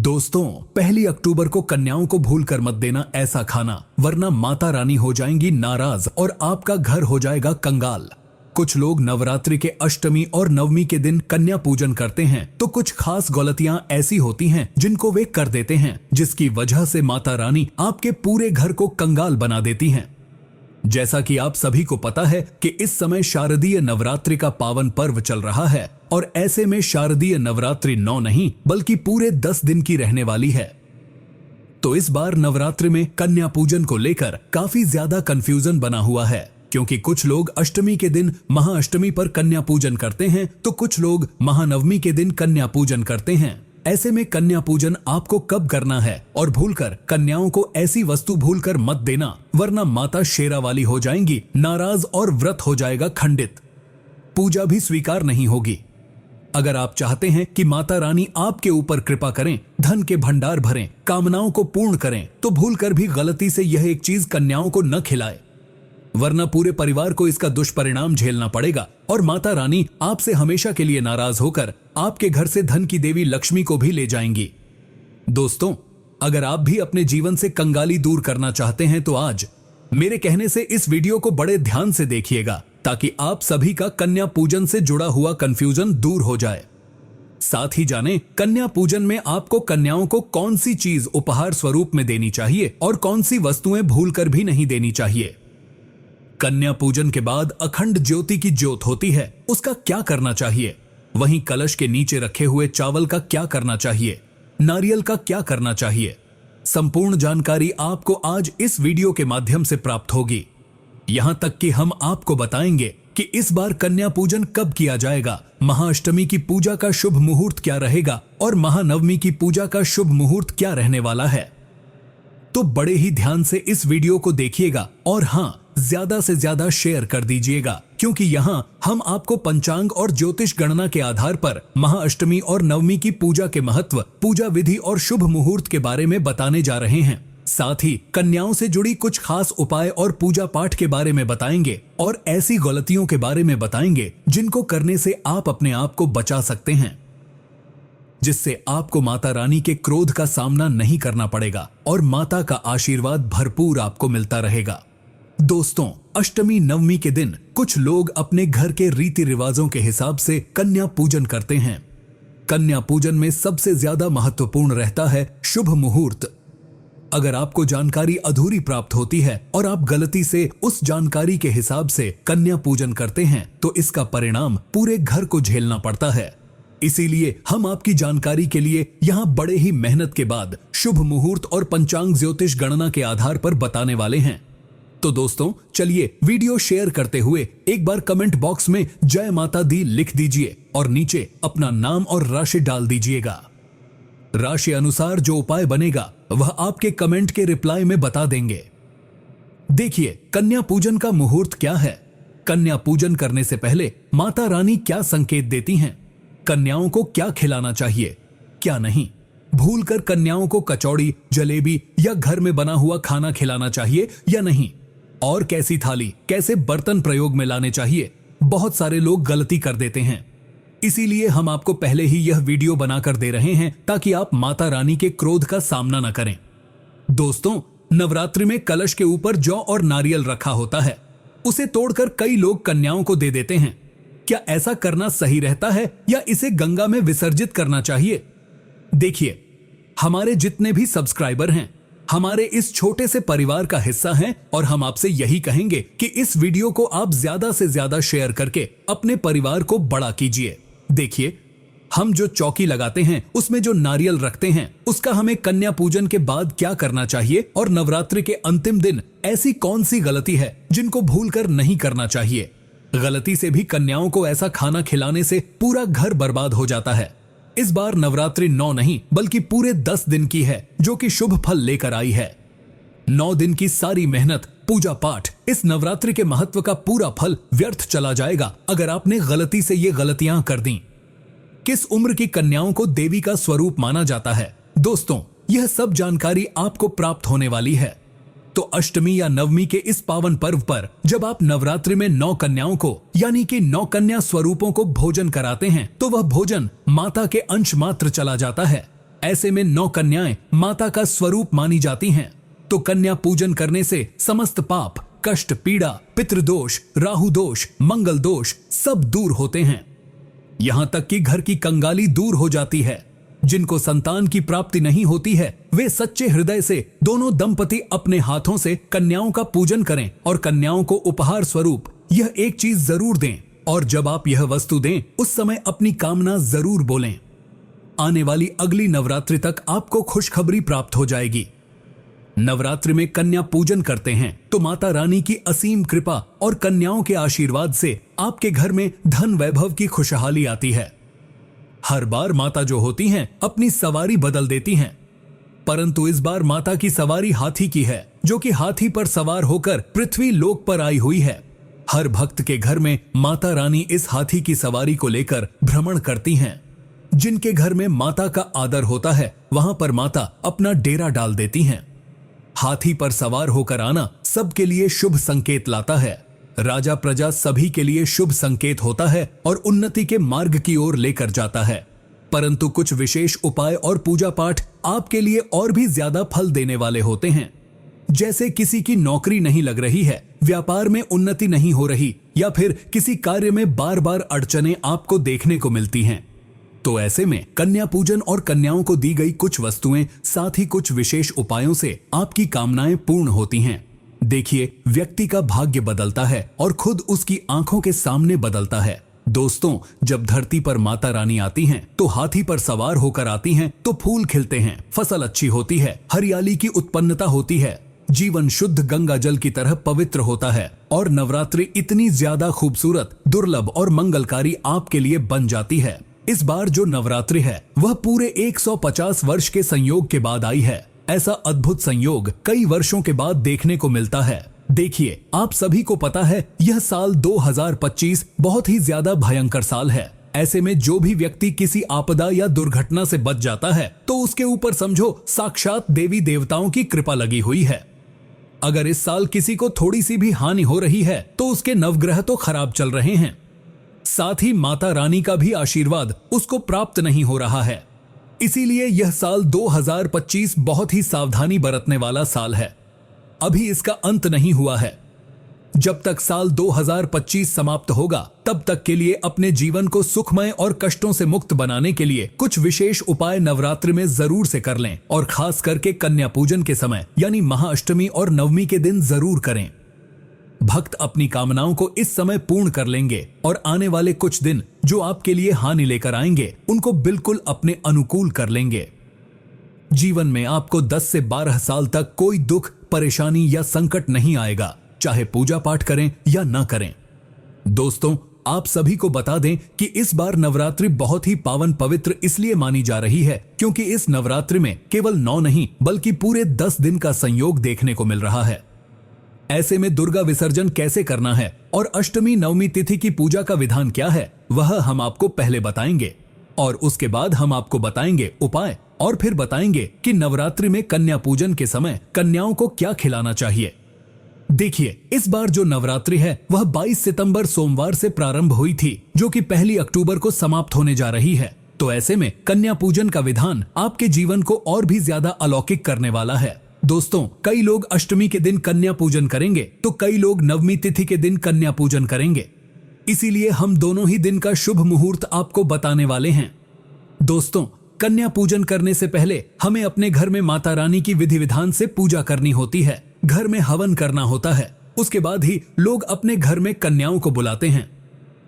दोस्तों, 1 अक्टूबर को कन्याओं को भूल कर मत देना ऐसा खाना, वरना माता रानी हो जाएंगी नाराज और आपका घर हो जाएगा कंगाल। कुछ लोग नवरात्रि के अष्टमी और नवमी के दिन कन्या पूजन करते हैं, तो कुछ खास गलतियां ऐसी होती हैं जिनको वे कर देते हैं, जिसकी वजह से माता रानी आपके पूरे घर को कंगाल बना देती हैं। जैसा कि आप सभी को पता है कि इस समय शारदीय नवरात्रि का पावन पर्व चल रहा है और ऐसे में शारदीय नवरात्रि 9 नहीं बल्कि पूरे 10 दिन की रहने वाली है। तो इस बार नवरात्रि में कन्या पूजन को लेकर काफी ज्यादा कंफ्यूजन बना हुआ है, क्योंकि कुछ लोग अष्टमी के दिन महाअष्टमी पर कन्या पूजन करते हैं तो कुछ लोग महानवमी के दिन कन्या पूजन करते हैं। ऐसे में कन्या पूजन आपको कब करना है और भूलकर कन्याओं को ऐसी वस्तु भूलकर मत देना, वरना माता शेरा वाली हो जाएंगी नाराज और व्रत हो जाएगा खंडित। पूजा भी स्वीकार नहीं होगी। अगर आप चाहते हैं कि माता रानी आपके ऊपर कृपा करें, धन के भंडार भरें, कामनाओं को पूर्ण करें, तो भूलकर भी गलती से यह एक चीज कन्याओं को न खिलाए, वरना पूरे परिवार को इसका दुष्परिणाम झेलना पड़ेगा और माता रानी आपसे हमेशा के लिए नाराज होकर आपके घर से धन की देवी लक्ष्मी को भी ले जाएंगी। दोस्तों, अगर आप भी अपने जीवन से कंगाली दूर करना चाहते हैं तो आज मेरे कहने से इस वीडियो को बड़े ध्यान से देखिएगा, ताकि आप सभी का कन्या पूजन से जुड़ा हुआ कंफ्यूजन दूर हो जाए। साथ ही जानें कन्या पूजन में आपको कन्याओं को कौन सी चीज उपहार स्वरूप में देनी चाहिए और कौन सी वस्तुएं भूलकर भी नहीं देनी चाहिए। कन्या पूजन के बाद अखंड ज्योति की ज्योत होती है, उसका क्या करना चाहिए, वहीं कलश के नीचे रखे हुए चावल का क्या करना चाहिए, नारियल का क्या करना चाहिए। संपूर्ण जानकारी आपको आज इस वीडियो के माध्यम से प्राप्त होगी। यहां तक कि हम आपको बताएंगे कि इस बार कन्या पूजन कब किया जाएगा, महाअष्टमी की पूजा का शुभ मुहूर्त क्या रहेगा और महानवमी की पूजा का शुभ मुहूर्त क्या रहने वाला है। तो बड़े ही ध्यान से इस वीडियो को देखिएगा और हाँ, ज्यादा से ज्यादा शेयर कर दीजिएगा, क्योंकि यहाँ हम आपको पंचांग और ज्योतिष गणना के आधार पर महाअष्टमी और नवमी की पूजा के महत्व, पूजा विधि और शुभ मुहूर्त के बारे में बताने जा रहे हैं। साथ ही कन्याओं से जुड़ी कुछ खास उपाय और पूजा पाठ के बारे में बताएंगे और ऐसी गलतियों के बारे में बताएंगे जिनको करने से आप अपने आप को बचा सकते हैं, जिससे आपको माता रानी के क्रोध का सामना नहीं करना पड़ेगा और माता का आशीर्वाद भरपूर आपको मिलता रहेगा। दोस्तों, अष्टमी नवमी के दिन कुछ लोग अपने घर के रीति रिवाजों के हिसाब से कन्या पूजन करते हैं। कन्या पूजन में सबसे ज्यादा महत्वपूर्ण रहता है शुभ मुहूर्त। अगर आपको जानकारी अधूरी प्राप्त होती है और आप गलती से उस जानकारी के हिसाब से कन्या पूजन करते हैं तो इसका परिणाम पूरे घर को झेलना पड़ता है। इसीलिए हम आपकी जानकारी के लिए यहाँ बड़े ही मेहनत के बाद शुभ मुहूर्त और पंचांग ज्योतिष गणना के आधार पर बताने वाले हैं। तो दोस्तों, चलिए वीडियो शेयर करते हुए एक बार कमेंट बॉक्स में जय माता दी लिख दीजिए और नीचे अपना नाम और राशि डाल दीजिएगा। राशि अनुसार जो उपाय बनेगा वह आपके कमेंट के रिप्लाई में बता देंगे। देखिए, कन्या पूजन का मुहूर्त क्या है। कन्या पूजन करने से पहले माता रानी क्या संकेत देती हैं, कन्याओं को क्या खिलाना चाहिए, क्या नहीं, भूलकर कन्याओं को कचौड़ी, जलेबी या घर में बना हुआ खाना खिलाना चाहिए या नहीं, और कैसी थाली, कैसे बर्तन प्रयोग में लाने चाहिए। बहुत सारे लोग गलती कर देते हैं, इसीलिए हम आपको पहले ही यह वीडियो बनाकर दे रहे हैं ताकि आप माता रानी के क्रोध का सामना न करें। दोस्तों, नवरात्रि में कलश के ऊपर जौ और नारियल रखा होता है, उसे तोड़कर कई लोग कन्याओं को दे देते हैं। क्या ऐसा करना सही रहता है या इसे गंगा में विसर्जित करना चाहिए? देखिए, हमारे जितने भी सब्सक्राइबर हैं हमारे इस छोटे से परिवार का हिस्सा हैं और हम आपसे यही कहेंगे कि इस वीडियो को आप ज्यादा से ज्यादा शेयर करके अपने परिवार को बड़ा कीजिए। देखिए, हम जो चौकी लगाते हैं उसमें जो नारियल रखते हैं उसका हमें कन्या पूजन के बाद क्या करना चाहिए और नवरात्रि के अंतिम दिन ऐसी कौन सी गलती है जिनको भूलकर नहीं करना चाहिए। गलती से भी कन्याओं को ऐसा खाना खिलाने से पूरा घर बर्बाद हो जाता है। इस बार नवरात्रि 9 नहीं बल्कि पूरे 10 दिन की है, जो कि शुभ फल लेकर आई है। 9 दिन की सारी मेहनत, पूजा पाठ, इस नवरात्रि के महत्व का पूरा फल व्यर्थ चला जाएगा अगर आपने गलती से ये गलतियां कर दी। किस उम्र की कन्याओं को देवी का स्वरूप माना जाता है? दोस्तों, यह सब जानकारी आपको प्राप्त होने वाली है। तो अष्टमी या नवमी के इस पावन पर्व पर जब आप नवरात्रि में 9 कन्याओं को यानी कि 9 कन्या स्वरूपों को भोजन कराते हैं तो वह भोजन माता के अंश मात्र चला जाता है। ऐसे में 9 कन्याएं माता का स्वरूप मानी जाती हैं। तो कन्या पूजन करने से समस्त पाप, कष्ट, पीड़ा, पितृदोष, राहु दोष, मंगल दोष सब दूर होते हैं। यहां तक कि घर की कंगाली दूर हो जाती है। जिनको संतान की प्राप्ति नहीं होती है, वे सच्चे हृदय से दोनों दंपति अपने हाथों से कन्याओं का पूजन करें और कन्याओं को उपहार स्वरूप यह एक चीज जरूर दें। और जब आप यह वस्तु दें, उस समय अपनी कामना जरूर बोलें। आने वाली अगली नवरात्रि तक आपको खुशखबरी प्राप्त हो जाएगी। नवरात्रि में कन्या पूजन करते हैं तो माता रानी की असीम कृपा और कन्याओं के आशीर्वाद से आपके घर में धन वैभव की खुशहाली आती है। हर बार माता जो होती हैं अपनी सवारी बदल देती हैं, परंतु इस बार माता की सवारी हाथी की है, जो कि हाथी पर सवार होकर पृथ्वी लोक पर आई हुई है। हर भक्त के घर में माता रानी इस हाथी की सवारी को लेकर भ्रमण करती हैं। जिनके घर में माता का आदर होता है, वहां पर माता अपना डेरा डाल देती हैं। हाथी पर सवार होकर आना सबके लिए शुभ संकेत लाता है। राजा प्रजा सभी के लिए शुभ संकेत होता है और उन्नति के मार्ग की ओर लेकर जाता है। परंतु कुछ विशेष उपाय और पूजा पाठ आपके लिए और भी ज्यादा फल देने वाले होते हैं। जैसे किसी की नौकरी नहीं लग रही है, व्यापार में उन्नति नहीं हो रही, या फिर किसी कार्य में बार बार अड़चनें आपको देखने को मिलती हैं। तो ऐसे में कन्या पूजन और कन्याओं को दी गई कुछ वस्तुएं, साथ ही कुछ विशेष उपायों से आपकी कामनाएं पूर्ण होती हैं। देखिए, व्यक्ति का भाग्य बदलता है और खुद उसकी आंखों के सामने बदलता है। दोस्तों, जब धरती पर माता रानी आती हैं, तो हाथी पर सवार होकर आती हैं, तो फूल खिलते हैं, फसल अच्छी होती है, हरियाली की उत्पन्नता होती है, जीवन शुद्ध गंगा जल की तरह पवित्र होता है और नवरात्रि इतनी ज्यादा खूबसूरत, दुर्लभ और मंगलकारी आपके लिए बन जाती है। इस बार जो नवरात्रि है वह पूरे 150 वर्ष के संयोग के बाद आई है। ऐसा अद्भुत संयोग कई वर्षों के बाद देखने को मिलता है। देखिए, आप सभी को पता है यह साल 2025 बहुत ही ज्यादा भयंकर साल है। ऐसे में जो भी व्यक्ति किसी आपदा या दुर्घटना से बच जाता है, तो उसके ऊपर समझो साक्षात देवी देवताओं की कृपा लगी हुई है। अगर इस साल किसी को थोड़ी सी भी हानि हो रही है, तो उसके नवग्रह तो खराब चल रहे हैं, साथ ही माता रानी का भी आशीर्वाद उसको प्राप्त नहीं हो रहा है। इसीलिए यह साल 2025 बहुत ही सावधानी बरतने वाला साल है। अभी इसका अंत नहीं हुआ है। जब तक साल 2025 समाप्त होगा, तब तक के लिए अपने जीवन को सुखमय और कष्टों से मुक्त बनाने के लिए कुछ विशेष उपाय नवरात्रि में जरूर से कर लें, और खास करके कन्या पूजन के समय यानी महाअष्टमी और नवमी के दिन जरूर करें। भक्त अपनी कामनाओं को इस समय पूर्ण कर लेंगे और आने वाले कुछ दिन जो आपके लिए हानि लेकर आएंगे, उनको बिल्कुल अपने अनुकूल कर लेंगे। जीवन में आपको 10 से 12 साल तक कोई दुख, परेशानी या संकट नहीं आएगा, चाहे पूजा पाठ करें या ना करें। दोस्तों, आप सभी को बता दें कि इस बार नवरात्रि बहुत ही पावन पवित्र इसलिए मानी जा रही है क्योंकि इस नवरात्रि में केवल 9 नहीं बल्कि पूरे 10 दिन का संयोग देखने को मिल रहा है। ऐसे में दुर्गा विसर्जन कैसे करना है और अष्टमी नवमी तिथि की पूजा का विधान क्या है, वह हम आपको पहले बताएंगे, और उसके बाद हम आपको बताएंगे उपाय, और फिर बताएंगे कि नवरात्रि में कन्या पूजन के समय कन्याओं को क्या खिलाना चाहिए। देखिए, इस बार जो नवरात्रि है वह 22 सितंबर सोमवार से प्रारंभ हुई थी, जो कि 1 अक्टूबर को समाप्त होने जा रही है। तो ऐसे में कन्या पूजन का विधान आपके जीवन को और भी ज्यादा अलौकिक करने वाला है। दोस्तों, कई लोग अष्टमी के दिन कन्या पूजन करेंगे, तो कई लोग नवमी तिथि के दिन कन्या पूजन करेंगे। इसीलिए हम दोनों ही दिन का शुभ मुहूर्त आपको बताने वाले हैं। दोस्तों, कन्या पूजन करने से पहले हमें अपने घर में माता रानी की विधि विधान से पूजा करनी होती है। घर में हवन करना होता है। उसके बाद ही लोग अपने घर में कन्याओं को बुलाते हैं।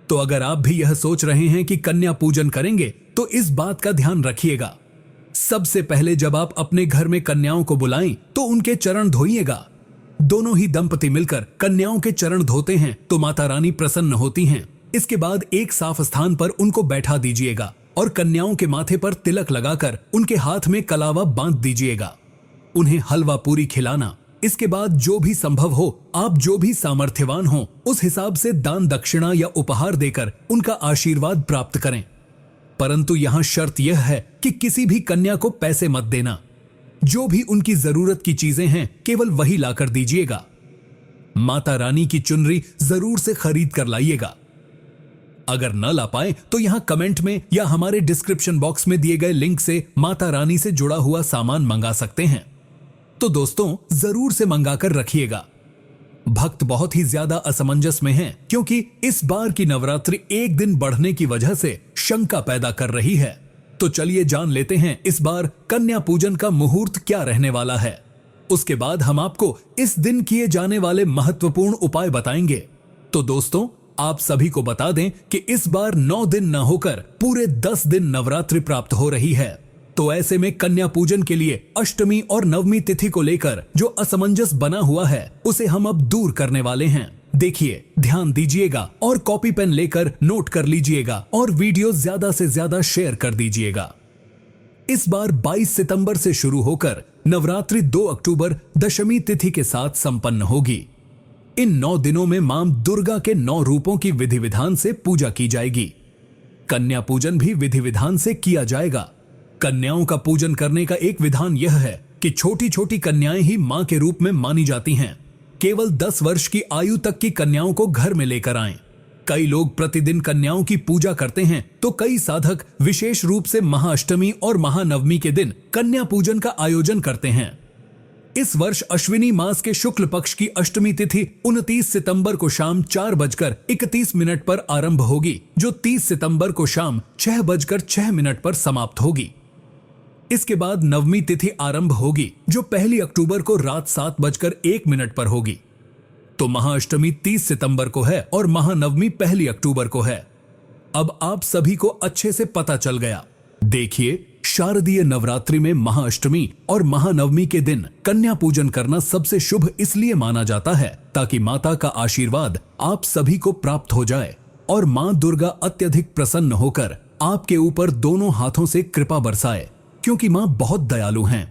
तो अगर आप भी यह सोच रहे हैं कि कन्या पूजन करेंगे, तो इस बात का ध्यान रखिएगा। सबसे पहले जब आप अपने घर में कन्याओं को बुलाएं, तो उनके चरण धोइएगा। दोनों ही दंपति मिलकर कन्याओं के चरण धोते हैं तो माता रानी प्रसन्न होती हैं। इसके बाद एक साफ स्थान पर उनको बैठा दीजिएगा और कन्याओं के माथे पर तिलक लगाकर उनके हाथ में कलावा बांध दीजिएगा। उन्हें हलवा पूरी खिलाना। इसके बाद जो भी संभव हो, आप जो भी सामर्थ्यवान हो, उस हिसाब से दान दक्षिणा या उपहार देकर उनका आशीर्वाद प्राप्त करें। परंतु यहाँ शर्त यह है कि किसी भी कन्या को पैसे मत देना। जो भी उनकी जरूरत की चीजें हैं, केवल वही लाकर दीजिएगा। माता रानी की चुनरी जरूर से खरीद कर लाइएगा। अगर न ला पाए तो यहाँ कमेंट में या हमारे डिस्क्रिप्शन बॉक्स में दिए गए लिंक से माता रानी से जुड़ा हुआ सामान मंगा सकते हैं। तो दोस्तों जरूर से मंगाकर रखिएगा। भक्त बहुत ही ज्यादा असमंजस में हैं क्योंकि इस बार की नवरात्रि एक दिन बढ़ने की वजह से शंका पैदा कर रही है। तो चलिए जान लेते हैं इस बार कन्या पूजन का मुहूर्त क्या रहने वाला है। उसके बाद हम आपको इस दिन किए जाने वाले महत्वपूर्ण उपाय बताएंगे। तो दोस्तों आप सभी को बता दें कि इस बार 9 दिन न होकर पूरे 10 दिन नवरात्रि प्राप्त हो रही है। तो ऐसे में कन्या पूजन के लिए अष्टमी और नवमी तिथि को लेकर जो असमंजस बना हुआ है उसे हम अब दूर करने वाले हैं। देखिए, ध्यान दीजिएगा और कॉपी पेन लेकर नोट कर लीजिएगा और वीडियो ज्यादा से ज्यादा शेयर कर दीजिएगा। इस बार 22 सितंबर से शुरू होकर नवरात्रि 2 अक्टूबर दशमी तिथि के साथ संपन्न होगी। इन 9 दिनों में मां दुर्गा के 9 रूपों की विधि विधान से पूजा की जाएगी। कन्या पूजन भी विधि विधान से किया जाएगा। कन्याओं का पूजन करने का एक विधान यह है कि छोटी छोटी कन्याएं ही मां के रूप में मानी जाती हैं। केवल 10 वर्ष की आयु तक की कन्याओं को घर में लेकर आएं। कई लोग प्रतिदिन कन्याओं की पूजा करते हैं तो कई साधक विशेष रूप से महाअष्टमी और महानवमी के दिन कन्या पूजन का आयोजन करते हैं। इस वर्ष अश्विनी मास के शुक्ल पक्ष की अष्टमी तिथि 29 सितंबर को शाम 4:31 पर आरंभ होगी, जो 30 सितंबर को शाम 6:06 पर समाप्त होगी। इसके बाद नवमी तिथि आरंभ होगी, जो 1 अक्टूबर को रात 7:01 पर होगी। तो महाअष्टमी 30 सितंबर को है और महानवमी 1 अक्टूबर को है। अब आप सभी को अच्छे से पता चल गया। देखिए, शारदीय नवरात्रि में महाअष्टमी और महानवमी के दिन कन्या पूजन करना सबसे शुभ इसलिए माना जाता है ताकि माता का आशीर्वाद आप सभी को प्राप्त हो जाए और मां दुर्गा अत्यधिक प्रसन्न होकर आपके ऊपर दोनों हाथों से कृपा बरसाए, क्योंकि मां बहुत दयालु हैं।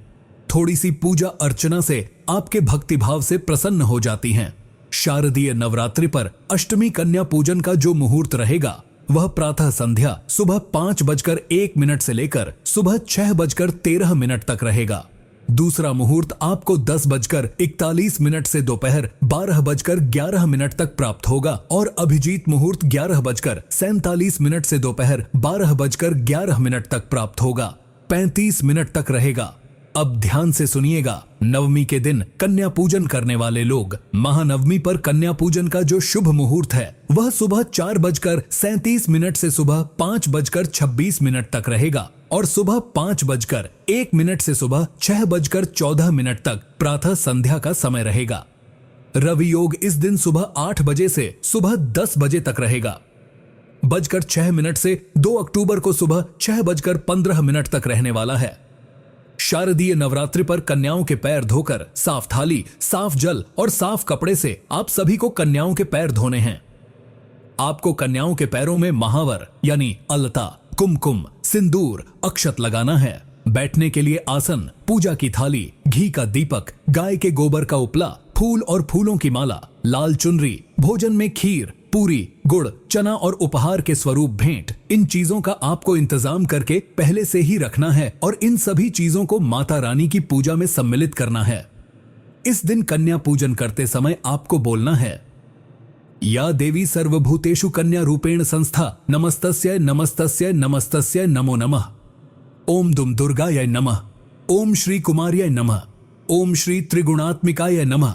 थोड़ी सी पूजा अर्चना से आपके भक्तिभाव से प्रसन्न हो जाती हैं। शारदीय नवरात्रि पर अष्टमी कन्या पूजन का जो मुहूर्त रहेगा वह प्रातः संध्या सुबह 5:01 से लेकर सुबह 6:13 तक रहेगा। दूसरा मुहूर्त आपको 10:41 से दोपहर 12:11 तक प्राप्त होगा और अभिजीत मुहूर्त 11:47 से दोपहर 12:11 तक प्राप्त होगा। 35 मिनट तक रहेगा। अब ध्यान से सुनिएगा। नवमी के दिन कन्या पूजन करने वाले लोग महानवमी पर कन्या पूजन का जो शुभ मुहूर्त है वह सुबह 4:37 से सुबह 5:26 तक रहेगा और सुबह 5:01 से सुबह 6:14 तक प्रातः संध्या का समय रहेगा। रवि योग इस दिन सुबह 8 बजे से सुबह 10 बजे तक रहेगा। 6:06 से 2 अक्टूबर को सुबह 6:15 तक रहने वाला है। शारदीय नवरात्रि पर कन्याओं के पैर धोकर साफ थाली, साफ जल और साफ कपड़े से आप सभी को कन्याओं के पैर धोने हैं। आपको कन्याओं के पैरों में महावर यानी अलता, कुमकुम, सिंदूर, अक्षत लगाना है। बैठने के लिए आसन, पूजा की थाली, घी का दीपक, गाय के गोबर का उपला, फूल और फूलों की माला, लाल चुनरी, भोजन में खीर, पूरी, गुड़, चना और उपहार के स्वरूप भेंट, इन चीजों का आपको इंतजाम करके पहले से ही रखना है और इन सभी चीजों को माता रानी की पूजा में सम्मिलित करना है। इस दिन कन्या पूजन करते समय आपको बोलना है, या देवी सर्वभूतेषु कन्या रूपेण संस्था नमस्तस्यै नमस्तस्यै नमस्तस्यै नमो नमः। ओम दुम दुर्गायै नमः। ओम श्री कुमार्यै नमः। ओम श्री त्रिगुणात्मिकाय नमः।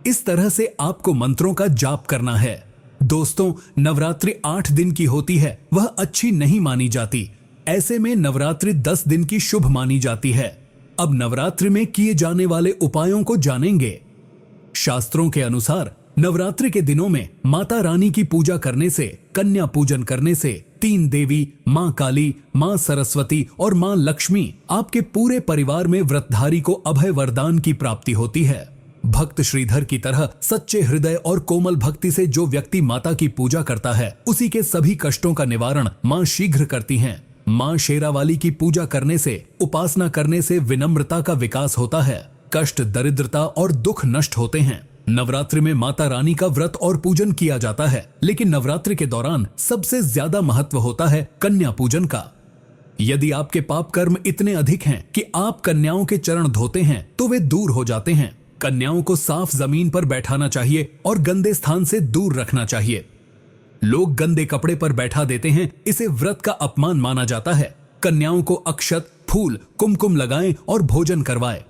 इस तरह से आपको मंत्रों का जाप करना है। दोस्तों, नवरात्रि 8 दिन की होती है, वह अच्छी नहीं मानी जाती। ऐसे में नवरात्रि 10 दिन की शुभ मानी जाती है। अब नवरात्रि में किए जाने वाले उपायों को जानेंगे। शास्त्रों के अनुसार नवरात्रि के दिनों में माता रानी की पूजा करने से, कन्या पूजन करने से 3 देवी मां काली, मां सरस्वती और मां लक्ष्मी आपके पूरे परिवार में व्रतधारी को अभय वरदान की प्राप्ति होती है। भक्त श्रीधर की तरह सच्चे हृदय और कोमल भक्ति से जो व्यक्ति माता की पूजा करता है उसी के सभी कष्टों का निवारण मां शीघ्र करती हैं। मां शेरावाली की पूजा करने से, उपासना करने से विनम्रता का विकास होता है। कष्ट, दरिद्रता और दुख नष्ट होते हैं। नवरात्रि में माता रानी का व्रत और पूजन किया जाता है, लेकिन नवरात्रि के दौरान सबसे ज्यादा महत्व होता है कन्या पूजन का। यदि आपके पाप कर्म इतने अधिक हैं कि आप कन्याओं के चरण धोते हैं तो वे दूर हो जाते हैं। कन्याओं को साफ जमीन पर बैठाना चाहिए और गंदे स्थान से दूर रखना चाहिए। लोग गंदे कपड़े पर बैठा देते हैं, इसे व्रत का अपमान माना जाता है। कन्याओं को अक्षत, फूल, कुमकुम लगाएं और भोजन करवाएं।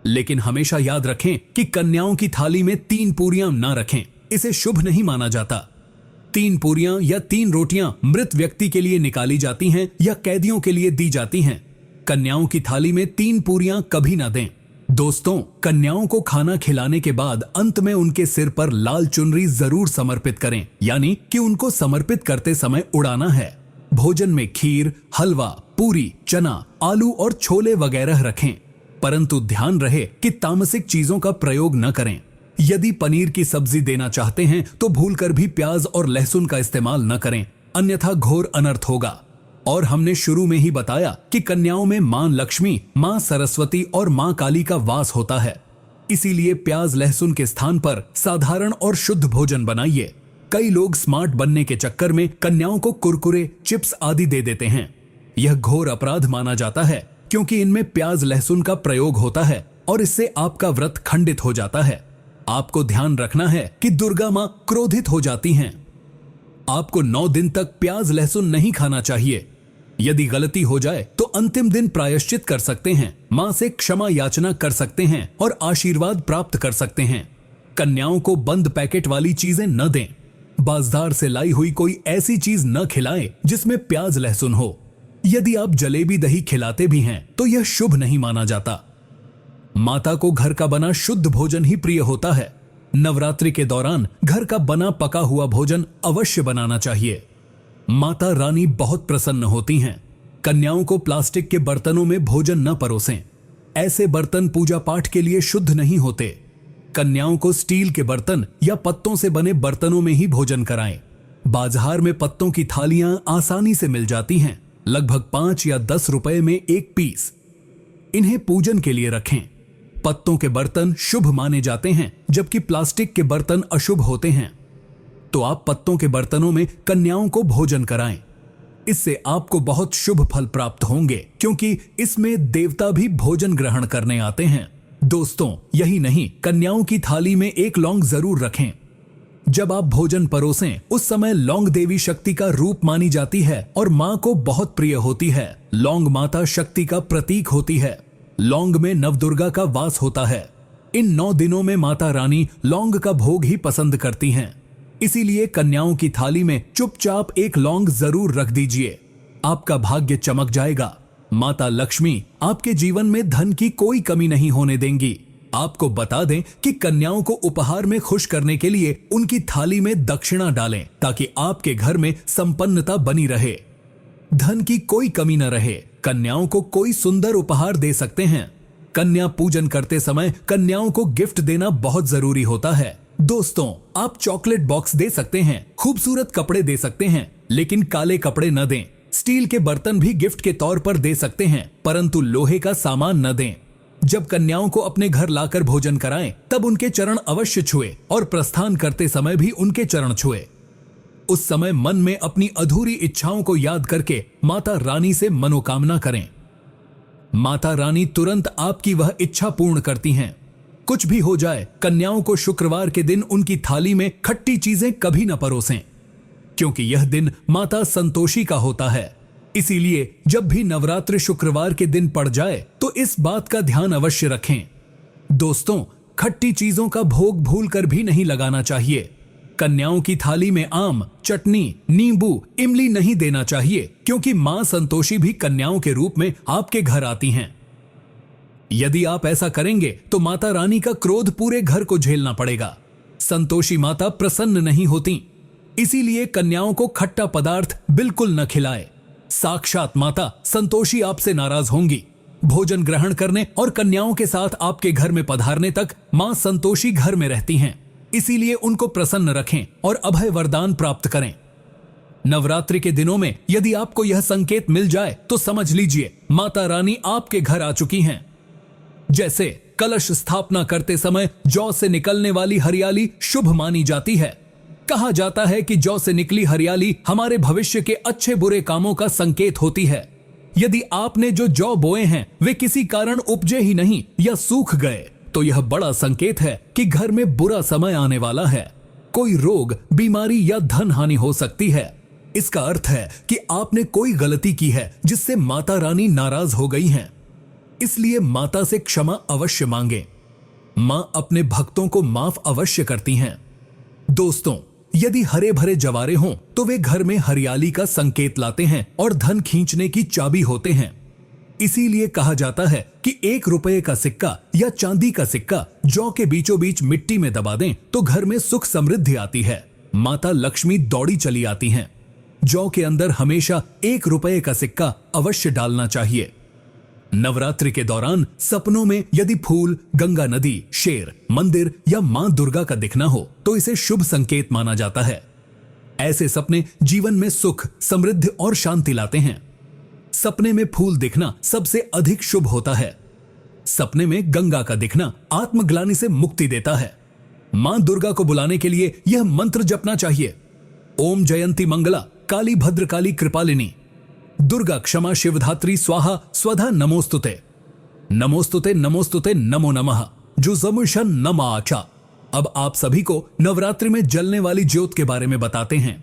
लेकिन हमेशा याद रखें कि कन्याओं की थाली में 3 पूरियां ना रखें, इसे शुभ नहीं माना जाता। 3 पूरियां या 3 रोटियां मृत व्यक्ति के लिए निकाली जाती हैं या कैदियों के लिए दी जाती हैं। कन्याओं की थाली में 3 पूरियां कभी ना दें। दोस्तों, कन्याओं को खाना खिलाने के बाद अंत में उनके सिर पर लाल चुनरी जरूर समर्पित करें, यानी कि उनको समर्पित करते समय उड़ाना है। भोजन में खीर, हलवा, पूरी, चना, आलू और छोले वगैरह रखें, परंतु ध्यान रहे कि तामसिक चीजों का प्रयोग न करें। यदि पनीर की सब्जी देना चाहते हैं तो भूलकर भी प्याज और लहसुन का इस्तेमाल न करें, अन्यथा घोर अनर्थ होगा। और हमने शुरू में ही बताया कि कन्याओं में मां लक्ष्मी, मां सरस्वती और मां काली का वास होता है। इसीलिए प्याज लहसुन के स्थान पर साधारण और शुद्ध भोजन बनाइए। कई लोग स्मार्ट बनने के चक्कर में कन्याओं को कुरकुरे, चिप्स आदि दे देते हैं। यह घोर अपराध माना जाता है, क्योंकि इनमें प्याज लहसुन का प्रयोग होता है और इससे आपका व्रत खंडित हो जाता है। आपको ध्यान रखना है कि दुर्गा मां क्रोधित हो जाती हैं। आपको 9 दिन तक प्याज लहसुन नहीं खाना चाहिए। यदि गलती हो जाए तो अंतिम दिन प्रायश्चित कर सकते हैं, मां से क्षमा याचना कर सकते हैं और आशीर्वाद प्राप्त कर सकते हैं। कन्याओं को बंद पैकेट वाली चीजें न दें। बाजार से लाई हुई कोई ऐसी चीज न खिलाएं जिसमें प्याज लहसुन हो। यदि आप जलेबी दही खिलाते भी हैं तो यह शुभ नहीं माना जाता। माता को घर का बना शुद्ध भोजन ही प्रिय होता है। नवरात्रि के दौरान घर का बना पका हुआ भोजन अवश्य बनाना चाहिए। माता रानी बहुत प्रसन्न होती हैं। कन्याओं को प्लास्टिक के बर्तनों में भोजन न परोसें। ऐसे बर्तन पूजा पाठ के लिए शुद्ध नहीं होते। कन्याओं को स्टील के बर्तन या पत्तों से बने बर्तनों में ही भोजन कराएं। बाजार में पत्तों की थालियां आसानी से मिल जाती हैं, लगभग 5 या 10 रुपए में 1 पीस। इन्हें पूजन के लिए रखें। पत्तों के बर्तन शुभ माने जाते हैं, जबकि प्लास्टिक के बर्तन अशुभ होते हैं। तो आप पत्तों के बर्तनों में कन्याओं को भोजन कराएं। इससे आपको बहुत शुभ फल प्राप्त होंगे, क्योंकि इसमें देवता भी भोजन ग्रहण करने आते हैं। दोस्तों, यही नहीं, कन्याओं की थाली में 1 लौंग जरूर रखें। जब आप भोजन परोसें उस समय लौंग देवी शक्ति का रूप मानी जाती है और मां को बहुत प्रिय होती है। लौंग माता शक्ति का प्रतीक होती है। लौंग में नवदुर्गा का वास होता है। इन 9 दिनों में माता रानी लौंग का भोग ही पसंद करती हैं। इसीलिए कन्याओं की थाली में चुपचाप 1 लौंग जरूर रख दीजिए। आपका भाग्य चमक जाएगा। माता लक्ष्मी आपके जीवन में धन की कोई कमी नहीं होने देंगी। आपको बता दें कि कन्याओं को उपहार में खुश करने के लिए उनकी थाली में दक्षिणा डालें, ताकि आपके घर में संपन्नता बनी रहे, धन की कोई कमी न रहे। कन्याओं को कोई सुंदर उपहार दे सकते हैं। कन्या पूजन करते समय कन्याओं को गिफ्ट देना बहुत जरूरी होता है। दोस्तों, आप चॉकलेट बॉक्स दे सकते हैं, खूबसूरत कपड़े दे सकते हैं, लेकिन काले कपड़े न दें। स्टील के बर्तन भी गिफ्ट के तौर पर दे सकते हैं, परंतु लोहे का सामान न दें। जब कन्याओं को अपने घर लाकर भोजन कराएं, तब उनके चरण अवश्य छुए और प्रस्थान करते समय भी उनके चरण छुए। उस समय मन में अपनी अधूरी इच्छाओं को याद करके माता रानी से मनोकामना करें। माता रानी तुरंत आपकी वह इच्छा पूर्ण करती हैं। कुछ भी हो जाए, कन्याओं को शुक्रवार के दिन उनकी थाली में खट्टी चीजें कभी न परोसें, क्योंकि यह दिन माता संतोषी का होता है। इसीलिए जब भी नवरात्रि शुक्रवार के दिन पड़ जाए तो इस बात का ध्यान अवश्य रखें। दोस्तों, खट्टी चीजों का भोग भूलकर भी नहीं लगाना चाहिए। कन्याओं की थाली में आम, चटनी, नींबू, इमली नहीं देना चाहिए, क्योंकि मां संतोषी भी कन्याओं के रूप में आपके घर आती हैं। यदि आप ऐसा करेंगे तो माता रानी का क्रोध पूरे घर को झेलना पड़ेगा। संतोषी माता प्रसन्न नहीं होती। इसीलिए कन्याओं को खट्टा पदार्थ बिल्कुल न खिलाए। साक्षात माता संतोषी आपसे नाराज होंगी। भोजन ग्रहण करने और कन्याओं के साथ आपके घर में पधारने तक मां संतोषी घर में रहती हैं। इसीलिए उनको प्रसन्न रखें और अभय वरदान प्राप्त करें। नवरात्रि के दिनों में यदि आपको यह संकेत मिल जाए तो समझ लीजिए माता रानी आपके घर आ चुकी हैं। जैसे कलश स्थापना करते समय जौ से निकलने वाली हरियाली शुभ मानी जाती है। कहा जाता है कि जौ से निकली हरियाली हमारे भविष्य के अच्छे बुरे कामों का संकेत होती है। यदि आपने जो जौ बोए हैं वे किसी कारण उपजे ही नहीं या सूख गए, तो यह बड़ा संकेत है कि घर में बुरा समय आने वाला है। कोई रोग, बीमारी या धन हानि हो सकती है। इसका अर्थ है कि आपने कोई गलती की है जिससे माता रानी नाराज हो गई हैं। इसलिए माता से क्षमा अवश्य मांगे। मां अपने भक्तों को माफ अवश्य करती हैं। दोस्तों, यदि हरे भरे जवारे हों तो वे घर में हरियाली का संकेत लाते हैं और धन खींचने की चाबी होते हैं। इसीलिए कहा जाता है कि 1 रुपए का सिक्का या चांदी का सिक्का जौ के बीचों बीच मिट्टी में दबा दें तो घर में सुख समृद्धि आती है, माता लक्ष्मी दौड़ी चली आती हैं। जौ के अंदर हमेशा 1 रुपए का सिक्का अवश्य डालना चाहिए। नवरात्रि के दौरान सपनों में यदि फूल, गंगा नदी, शेर, मंदिर या मां दुर्गा का दिखना हो तो इसे शुभ संकेत माना जाता है। ऐसे सपने जीवन में सुख, समृद्धि और शांति लाते हैं। सपने में फूल दिखना सबसे अधिक शुभ होता है। सपने में गंगा का दिखना आत्मग्लानि से मुक्ति देता है। मां दुर्गा को बुलाने के लिए यह मंत्र जपना चाहिए। ओम जयंती मंगला काली भद्रकाली कृपालिनी दुर्गा क्षमा शिवधात्री स्वाहा स्वधा नमोस्तुते नमोस्तुते नमोस्तुते नमो नमः जुजमुशन नमाचा। अब आप सभी को नवरात्रि में जलने वाली ज्योत के बारे में बताते हैं।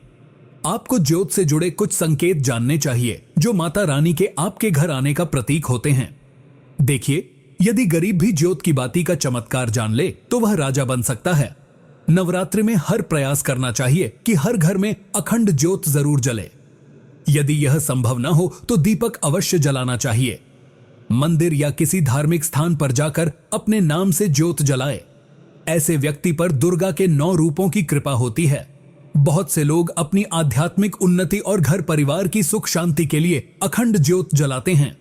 आपको ज्योत से जुड़े कुछ संकेत जानने चाहिए जो माता रानी के आपके घर आने का प्रतीक होते हैं। देखिए, यदि गरीब भी ज्योत की बाती का चमत्कार जान ले तो वह राजा बन सकता है। नवरात्रि में हर प्रयास करना चाहिए कि हर घर में अखंड ज्योत जरूर जले। यदि यह संभव न हो तो दीपक अवश्य जलाना चाहिए। मंदिर या किसी धार्मिक स्थान पर जाकर अपने नाम से ज्योत जलाए। ऐसे व्यक्ति पर दुर्गा के 9 रूपों की कृपा होती है। बहुत से लोग अपनी आध्यात्मिक उन्नति और घर परिवार की सुख शांति के लिए अखंड ज्योत जलाते हैं,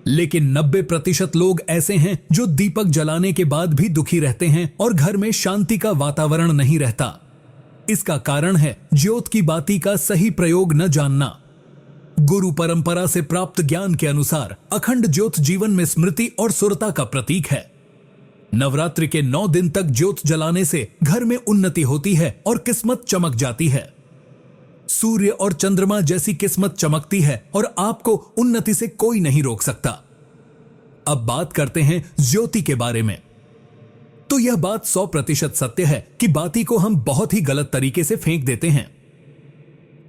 लेकिन 90% लोग ऐसे हैं जो दीपक जलाने के बाद भी दुखी रहते हैं और घर में शांति का वातावरण नहीं रहता। इसका कारण है ज्योत की बाती का सही प्रयोग न जानना। गुरु परंपरा से प्राप्त ज्ञान के अनुसार अखंड ज्योत जीवन में स्मृति और सुरता का प्रतीक है। नवरात्रि के 9 दिन तक ज्योत जलाने से घर में उन्नति होती है और किस्मत चमक जाती है। सूर्य और चंद्रमा जैसी किस्मत चमकती है और आपको उन्नति से कोई नहीं रोक सकता। अब बात करते हैं ज्योति के बारे में। तो यह बात 100% सत्य है कि बाती को हम बहुत ही गलत तरीके से फेंक देते हैं।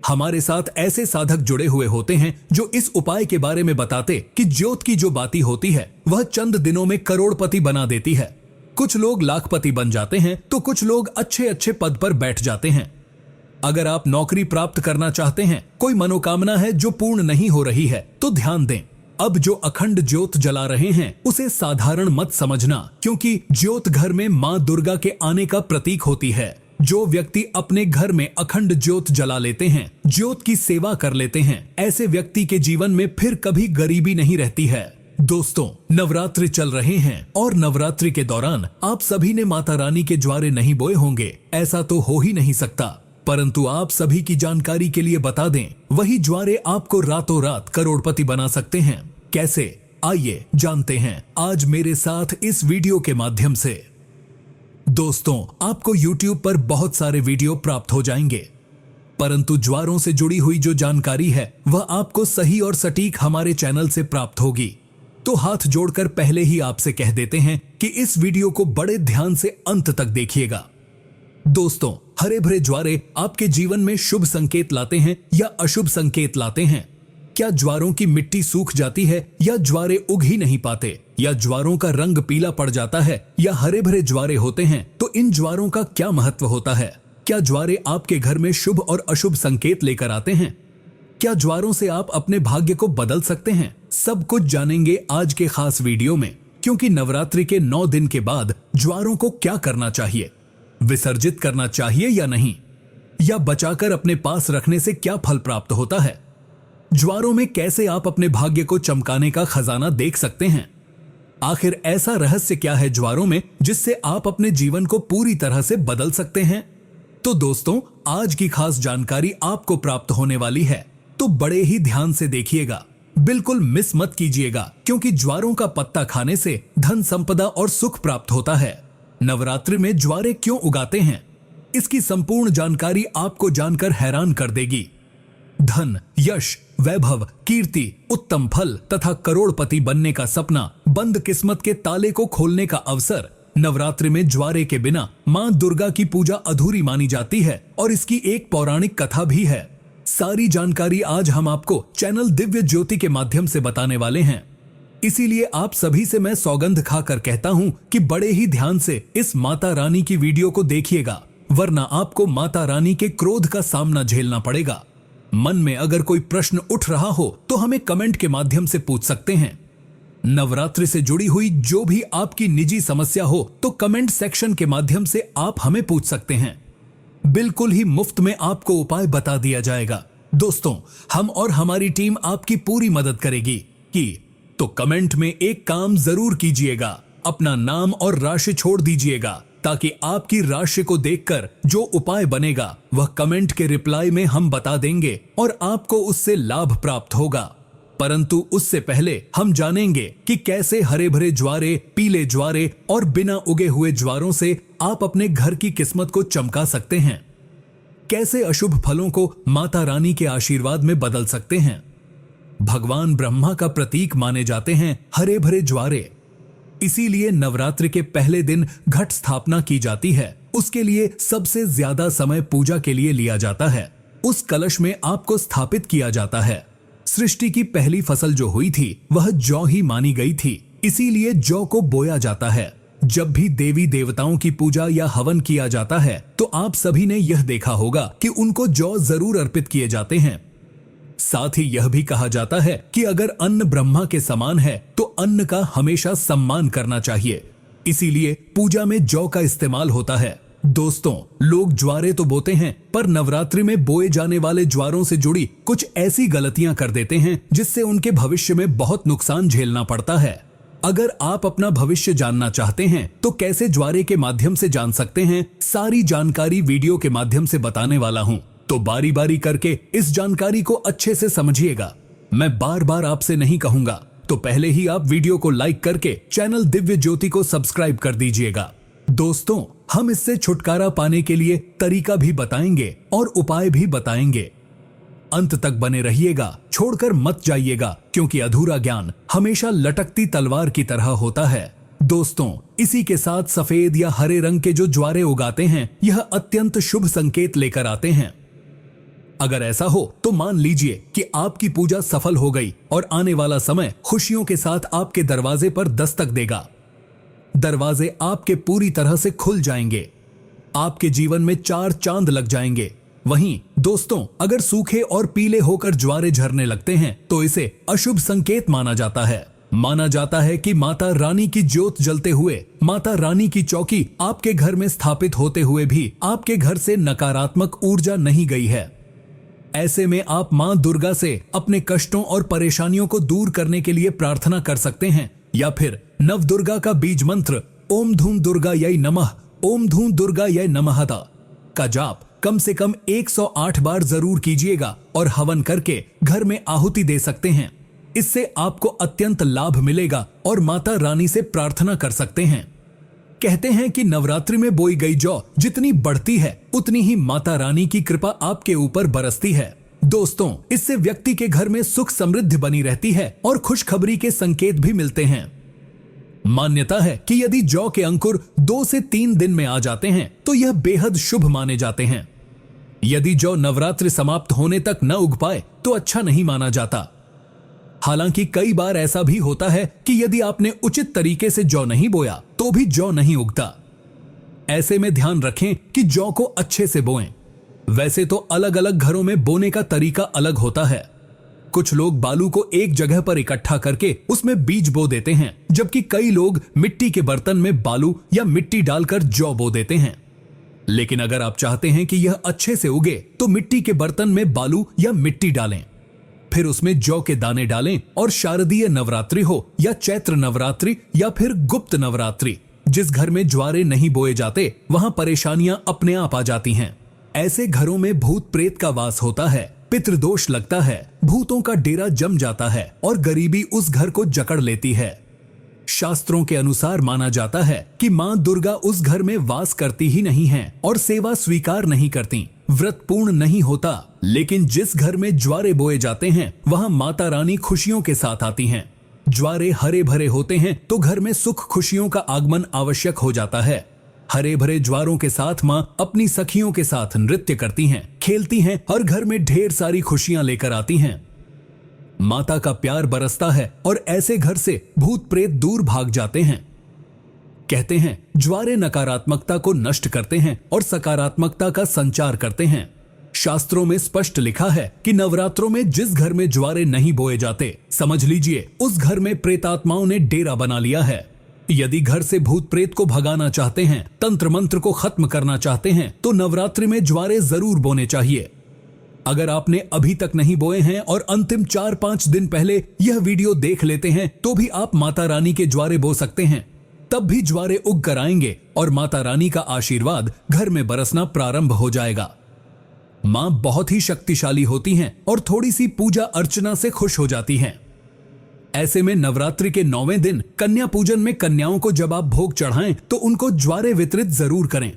हमारे साथ ऐसे साधक जुड़े हुए होते हैं जो इस उपाय के बारे में बताते कि ज्योत की जो बाती होती है वह चंद दिनों में करोड़पति बना देती है। कुछ लोग लाखपति बन जाते हैं तो कुछ लोग अच्छे अच्छे पद पर बैठ जाते हैं। अगर आप नौकरी प्राप्त करना चाहते हैं, कोई मनोकामना है जो पूर्ण नहीं हो रही है, तो ध्यान दें। अब जो अखंड ज्योत जला रहे हैं उसे साधारण मत समझना, क्योंकि ज्योत घर में मां दुर्गा के आने का प्रतीक होती है। जो व्यक्ति अपने घर में अखंड ज्योत जला लेते हैं, ज्योत की सेवा कर लेते हैं, ऐसे व्यक्ति के जीवन में फिर कभी गरीबी नहीं रहती है। दोस्तों, नवरात्रि चल रहे हैं और नवरात्रि के दौरान आप सभी ने माता रानी के ज्वारे नहीं बोए होंगे, ऐसा तो हो ही नहीं सकता। परंतु आप सभी की जानकारी के लिए बता दें, वही ज्वारे आपको रातों रात करोड़पति बना सकते हैं। कैसे? आइए जानते हैं आज मेरे साथ इस वीडियो के माध्यम से। दोस्तों, आपको YouTube पर बहुत सारे वीडियो प्राप्त हो जाएंगे, परंतु ज्वारों से जुड़ी हुई जो जानकारी है वह आपको सही और सटीक हमारे चैनल से प्राप्त होगी। तो हाथ जोड़कर पहले ही आपसे कह देते हैं कि इस वीडियो को बड़े ध्यान से अंत तक देखिएगा। दोस्तों, हरे भरे ज्वारे आपके जीवन में शुभ संकेत लाते हैं या अशुभ संकेत लाते हैं? क्या ज्वारों की मिट्टी सूख जाती है या ज्वारे उग ही नहीं पाते, या ज्वारों का रंग पीला पड़ जाता है या हरे भरे ज्वारे होते हैं? तो इन ज्वारों का क्या महत्व होता है? क्या ज्वारे आपके घर में शुभ और अशुभ संकेत लेकर आते हैं? क्या ज्वारों से आप अपने भाग्य को बदल सकते हैं? सब कुछ जानेंगे आज के खास वीडियो में, क्योंकि नवरात्रि के 9 दिन के बाद ज्वारों को क्या करना चाहिए, विसर्जित करना चाहिए या नहीं, या बचाकर अपने पास रखने से क्या फल प्राप्त होता है? ज्वारों में कैसे आप अपने भाग्य को चमकाने का खजाना देख सकते हैं? आखिर ऐसा रहस्य क्या है ज्वारों में जिससे आप अपने जीवन को पूरी तरह से बदल सकते हैं? तो दोस्तों, आज की खास जानकारी आपको प्राप्त होने वाली है, तो बड़े ही ध्यान से देखिएगा, बिल्कुल मिस मत कीजिएगा, क्योंकि ज्वारों का पत्ता खाने से धन संपदा और सुख प्राप्त होता है। नवरात्रि में ज्वारे क्यों उगाते हैं, इसकी संपूर्ण जानकारी आपको जानकर हैरान कर देगी। धन, यश, वैभव, कीर्ति, उत्तम फल तथा करोड़पति बनने का सपना, बंद किस्मत के ताले को खोलने का अवसर, नवरात्रि में ज्वारे के बिना मां दुर्गा की पूजा अधूरी मानी जाती है और इसकी एक पौराणिक कथा भी है। सारी जानकारी आज हम आपको चैनल दिव्य ज्योति के माध्यम से बताने वाले हैं। इसीलिए आप सभी से मैं सौगंध खाकर कहता हूं कि बड़े ही ध्यान से इस माता रानी की वीडियो को देखिएगा, वरना आपको माता रानी के क्रोध का सामना झेलना पड़ेगा। मन में अगर कोई प्रश्न उठ रहा हो तो हमें कमेंट के माध्यम से पूछ सकते हैं। नवरात्रि से जुड़ी हुई जो भी आपकी निजी समस्या हो तो कमेंट सेक्शन के माध्यम से आप हमें पूछ सकते हैं। बिल्कुल ही मुफ्त में आपको उपाय बता दिया जाएगा। दोस्तों, हम और हमारी टीम आपकी पूरी मदद करेगी तो कमेंट में एक काम जरूर कीजिएगा, अपना नाम और राशि छोड़ दीजिएगा, ताकि आपकी राशि को देखकर जो उपाय बनेगा वह कमेंट के रिप्लाई में हम बता देंगे और आपको उससे लाभ प्राप्त होगा। परंतु उससे पहले हम जानेंगे कि कैसे हरे भरे ज्वारे, पीले ज्वारे और बिना उगे हुए ज्वारों से आप अपने घर की किस्मत को चमका सकते हैं। कैसे अशुभ फलों को माता रानी के आशीर्वाद में बदल सकते हैं। भगवान ब्रह्मा का प्रतीक माने जाते हैं हरे भरे ज्वारे, इसीलिए नवरात्रि के पहले दिन घट स्थापना की जाती है। उसके लिए सबसे ज्यादा समय पूजा के लिए लिया जाता है। उस कलश में आपको स्थापित किया जाता है। सृष्टि की पहली फसल जो हुई थी वह जौ ही मानी गई थी, इसीलिए जौ को बोया जाता है। जब भी देवी देवताओं की पूजा या हवन किया जाता है तो आप सभी ने यह देखा होगा कि उनको जौ जरूर अर्पित किए जाते हैं। साथ ही यह भी कहा जाता है कि अगर अन्न ब्रह्मा के समान है तो अन्न का हमेशा सम्मान करना चाहिए, इसीलिए पूजा में जौ का इस्तेमाल होता है। दोस्तों, लोग ज्वारे तो बोते हैं पर नवरात्रि में बोए जाने वाले ज्वारों से जुड़ी कुछ ऐसी गलतियां कर देते हैं जिससे उनके भविष्य में बहुत नुकसान झेलना पड़ता है। अगर आप अपना भविष्य जानना चाहते हैं तो कैसे ज्वारे के माध्यम से जान सकते हैं, सारी जानकारी वीडियो के माध्यम से बताने वाला हूं, तो बारी बारी करके इस जानकारी को अच्छे से समझिएगा। मैं बार बार आपसे नहीं कहूंगा, तो पहले ही आप वीडियो को लाइक करके चैनल दिव्य ज्योति को सब्सक्राइब कर दीजिएगा। दोस्तों, हम इससे छुटकारा पाने के लिए तरीका भी बताएंगे और उपाय भी बताएंगे। अंत तक बने रहिएगा, छोड़कर मत जाइएगा, क्योंकि अधूरा ज्ञान हमेशा लटकती तलवार की तरह होता है। दोस्तों, इसी के साथ सफेद या हरे रंग के जो ज्वारे उगाते हैं यह अत्यंत शुभ संकेत लेकर आते हैं। अगर ऐसा हो तो मान लीजिए कि आपकी पूजा सफल हो गई और आने वाला समय खुशियों के साथ आपके दरवाजे पर दस्तक देगा। दरवाजे आपके पूरी तरह से खुल जाएंगे, आपके जीवन में 4 चांद लग जाएंगे। वहीं दोस्तों, अगर सूखे और पीले होकर ज्वारे झरने लगते हैं तो इसे अशुभ संकेत माना जाता है। माना जाता है कि माता रानी की ज्योत जलते हुए, माता रानी की चौकी आपके घर में स्थापित होते हुए भी आपके घर से नकारात्मक ऊर्जा नहीं गई है। ऐसे में आप मां दुर्गा से अपने कष्टों और परेशानियों को दूर करने के लिए प्रार्थना कर सकते हैं, या फिर नव दुर्गा का बीज मंत्र ओम धूम दुर्गा यै नमः, ओम धूम दुर्गा यै नमः का जाप कम से कम 108 बार जरूर कीजिएगा और हवन करके घर में आहुति दे सकते हैं। इससे आपको अत्यंत लाभ मिलेगा और माता रानी से प्रार्थना कर सकते हैं। कहते हैं कि नवरात्रि में बोई गई जौ जितनी बढ़ती है उतनी ही माता रानी की कृपा आपके ऊपर बरसती है। दोस्तों, इससे व्यक्ति के घर में सुख समृद्धि बनी रहती है और खुशखबरी के संकेत भी मिलते हैं। मान्यता है कि यदि जौ के अंकुर 2 से 3 दिन में आ जाते हैं तो यह बेहद शुभ माने जाते हैं। यदि जौ नवरात्रि समाप्त होने तक न उग पाए तो अच्छा नहीं माना जाता। हालांकि कई बार ऐसा भी होता है कि यदि आपने उचित तरीके से जौ नहीं बोया तो भी जौ नहीं उगता। ऐसे में ध्यान रखें कि जौ को अच्छे से बोएं। वैसे तो अलग अलग घरों में बोने का तरीका अलग होता है। कुछ लोग बालू को एक जगह पर इकट्ठा करके उसमें बीज बो देते हैं, जबकि कई लोग मिट्टी के बर्तन में बालू या मिट्टी डालकर जौ बो देते हैं। लेकिन अगर आप चाहते हैं कि यह अच्छे से उगे तो मिट्टी के बर्तन में बालू या मिट्टी डालें, फिर उसमें जौ के दाने डालें और शारदीय नवरात्रि हो या चैत्र नवरात्रि या फिर गुप्त नवरात्रि, जिस घर में ज्वारे नहीं बोए जाते वहां परेशानियां अपने आप आ जाती हैं। ऐसे घरों में भूत प्रेत का वास होता है, पितृदोष लगता है, भूतों का डेरा जम जाता है और गरीबी उस घर को जकड़ लेती है। शास्त्रों के अनुसार माना जाता है कि मां दुर्गा उस घर में वास करती ही नहीं है और सेवा स्वीकार नहीं करती, व्रत पूर्ण नहीं होता। लेकिन जिस घर में ज्वारे बोए जाते हैं वहां माता रानी खुशियों के साथ आती हैं। ज्वारे हरे भरे होते हैं तो घर में सुख खुशियों का आगमन आवश्यक हो जाता है। हरे भरे ज्वारों के साथ माँ अपनी सखियों के साथ नृत्य करती हैं, खेलती हैं और घर में ढेर सारी खुशियां लेकर आती हैं। माता का प्यार बरसता है और ऐसे घर से भूत प्रेत दूर भाग जाते हैं। कहते हैं ज्वारे नकारात्मकता को नष्ट करते हैं और सकारात्मकता का संचार करते हैं। शास्त्रों में स्पष्ट लिखा है कि नवरात्रों में जिस घर में ज्वारे नहीं बोए जाते, समझ लीजिए उस घर में प्रेतात्माओं ने डेरा बना लिया है। यदि घर से भूत प्रेत को भगाना चाहते हैं, तंत्र मंत्र को खत्म करना चाहते हैं, तो नवरात्रि में ज्वारे जरूर बोने चाहिए। अगर आपने अभी तक नहीं बोए हैं और अंतिम 4-5 दिन पहले यह वीडियो देख लेते हैं तो भी आप माता रानी के ज्वारे बो सकते हैं। तब भी ज्वारे उग कर आएंगे और माता रानी का आशीर्वाद घर में बरसना प्रारंभ हो जाएगा। मां बहुत ही शक्तिशाली होती हैं और थोड़ी सी पूजा अर्चना से खुश हो जाती हैं। ऐसे में नवरात्रि के 9वें दिन कन्या पूजन में कन्याओं को जब आप भोग चढ़ाएं तो उनको ज्वारे वितरित जरूर करें।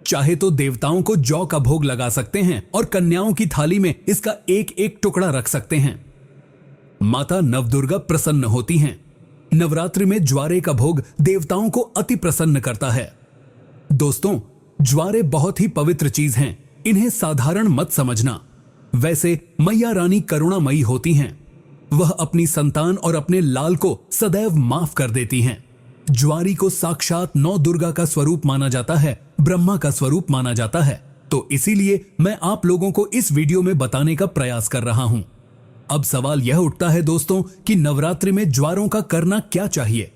चाहे तो देवताओं को जौ का भोग लगा सकते हैं और कन्याओं की थाली में इसका एक एक टुकड़ा रख सकते हैं। माता नवदुर्गा प्रसन्न होती हैं। नवरात्रि में ज्वारे का भोग देवताओं को अति प्रसन्न करता है। दोस्तों, ज्वारे बहुत ही पवित्र चीज हैं, इन्हें साधारण मत समझना। वैसे मैया रानी करुणामयी होती हैं। वह अपनी संतान और अपने लाल को सदैव माफ कर देती हैं। ज्वारी को साक्षात नौ दुर्गा का स्वरूप माना जाता है, ब्रह्मा का स्वरूप माना जाता है। तो इसीलिए मैं आप लोगों को इस वीडियो में बताने का प्रयास कर रहा हूं। अब सवाल यह उठता है दोस्तों कि नवरात्रि में ज्वारों का करना क्या चाहिए?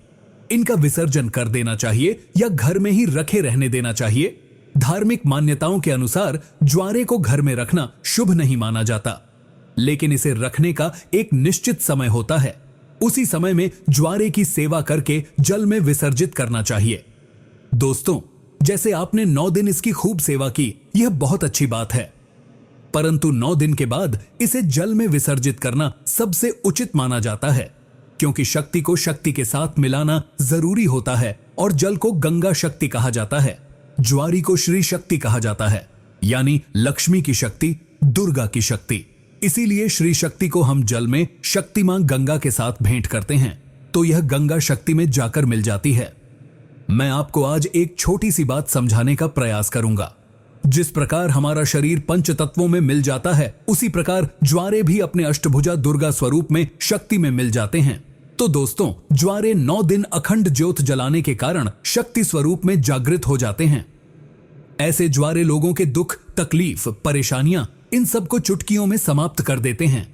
इनका विसर्जन कर देना चाहिए या घर में ही रखे रहने देना चाहिए? धार्मिक मान्यताओं के अनुसार ज्वारे को घर में रखना शुभ नहीं माना जाता, लेकिन इसे रखने का एक निश्चित समय होता है। उसी समय में ज्वारे की सेवा करके जल में विसर्जित करना चाहिए। दोस्तों, जैसे आपने 9 दिन इसकी खूब सेवा की, यह बहुत अच्छी बात है, परंतु 9 दिन के बाद इसे जल में विसर्जित करना सबसे उचित माना जाता है, क्योंकि शक्ति को शक्ति के साथ मिलाना जरूरी होता है और जल को गंगा शक्ति कहा जाता है, ज्वारी को श्री शक्ति कहा जाता है, यानी लक्ष्मी की शक्ति, दुर्गा की शक्ति। इसीलिए श्री शक्ति को हम जल में शक्ति मां गंगा के साथ भेंट करते हैं तो यह गंगा शक्ति में जाकर मिल जाती है। मैं आपको आज एक छोटी सी बात समझाने का प्रयास करूंगा। जिस प्रकार हमारा शरीर पंच तत्वों में मिल जाता है, उसी प्रकार ज्वारे भी अपने अष्टभुजा दुर्गा स्वरूप में शक्ति में मिल जाते हैं। तो दोस्तों, ज्वारे 9 दिन अखंड ज्योत जलाने के कारण शक्ति स्वरूप में जागृत हो जाते हैं। ऐसे ज्वारे लोगों के दुख, तकलीफ, परेशानियां, इन सब को चुटकियों में समाप्त कर देते हैं।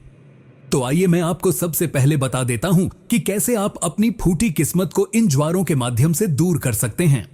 तो आइए मैं आपको सबसे पहले बता देता हूं कि कैसे आप अपनी फूटी किस्मत को इन ज्वारों के माध्यम से दूर कर सकते हैं।